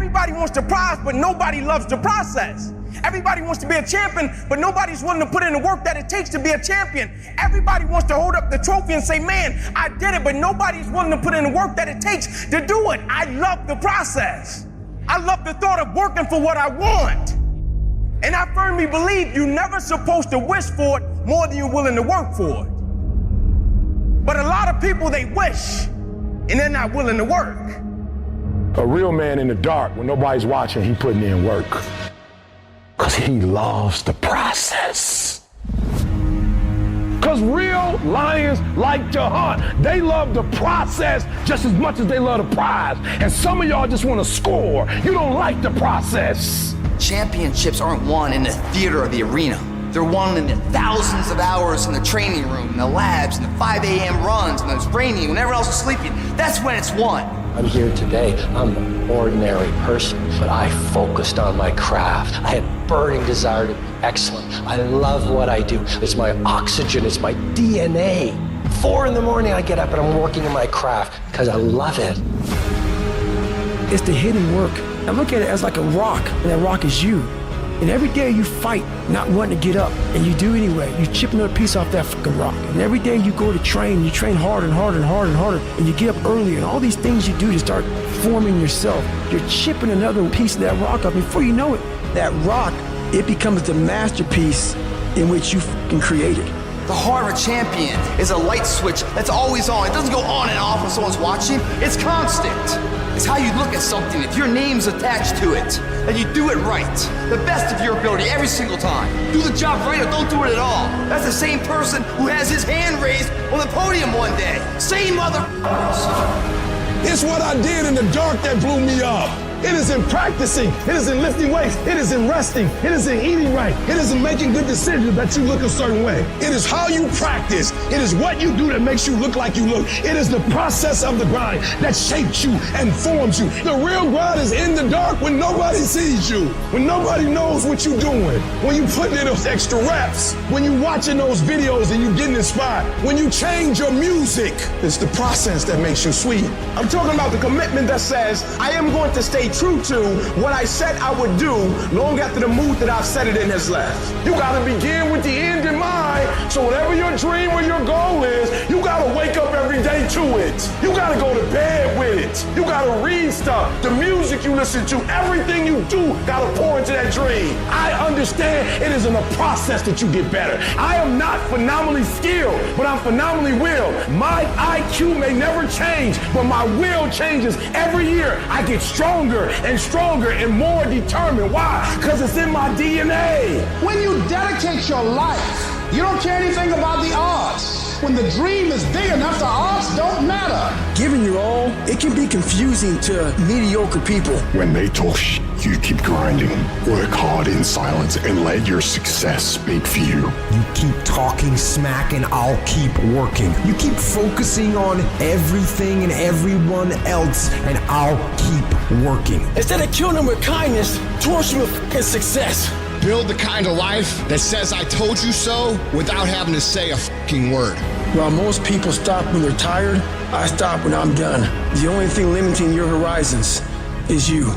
Everybody wants the prize, but nobody loves the process. Everybody wants to be a champion, but nobody's willing to put in the work that it takes to be a champion. Everybody wants to hold up the trophy and say, man, I did it, but nobody's willing to put in the work that it takes to do it. I love the process. I love the thought of working for what I want. And I firmly believe you're never supposed to wish for it more than you're willing to work for it. But a lot of people, they wish, and they're not willing to work. A real man in the dark, when nobody's watching, he putting in work. Because he loves the process. Because real lions like to hunt. They love the process just as much as they love the prize. And some of y'all just want to score. You don't like the process. Championships aren't won in the theater or the arena. They're won in the thousands of hours in the training room, in the labs, in the 5 a.m. runs, when it's raining, when everyone else is sleeping. That's when it's won. I'm here today. I'm an ordinary person, but I focused on my craft. I had burning desire to be excellent. I love what I do. It's my oxygen. It's my DNA. 4 in the morning, I get up and I'm working in my craft because I love it. It's the hidden work. I look at it as like a rock, and that rock is you. And every day you fight, not wanting to get up, and you do anyway. You chip another piece off that fucking rock. And every day you go to train, you train harder and harder and harder and harder, and you get up earlier, and all these things you do to start forming yourself. You're chipping another piece of that rock up. Before you know it, that rock, it becomes the masterpiece in which you fucking created. The heart of a champion is a light switch that's always on. It doesn't go on and off when someone's watching. It's constant. It's how you look at something. If your name's attached to it, then you do it right. The best of your ability every single time. Do the job right or don't do it at all. That's the same person who has his hand raised on the podium one day. Same mother. It's what I did in the dark that blew me up. It is in practicing. It is in lifting weights. It is in resting. It is in eating right. It is in making good decisions that you look a certain way. It is how you practice. It is what you do that makes you look like you look. It is the process of the grind that shapes you and forms you. The real grind is in the dark when nobody sees you, when nobody knows what you're doing, when you putting in those extra reps, when you watching those videos and you getting inspired, when you change your music. It's the process that makes you sweet. I'm talking about the commitment that says, I am going to stay true to what I said I would do long after the mood that I've set it in has left. You gotta begin with the end in mind, so whatever your dream or your goal is, you gotta wake up every day to it. You gotta go to bed with it. You gotta read stuff. The music you listen to, everything you do gotta pour into that dream. I understand it is in a process that you get better. I am not phenomenally skilled, but I'm phenomenally willed. My IQ may never change, but my will changes every year. I get stronger and stronger and more determined. Why? Because it's in my DNA. When you dedicate your life, you don't care anything about the odds. When the dream is big enough, the odds don't matter. Giving your all, it can be confusing to mediocre people. When they talk shit, you keep grinding. Work hard in silence and let your success speak for you. You keep talking smack and I'll keep working. You keep focusing on everything and everyone else and I'll keep working. Instead of killing them with kindness, torch them with fucking success. Build the kind of life that says I told you so without having to say a fucking word. While most people stop when they're tired, I stop when I'm done. The only thing limiting your horizons is you.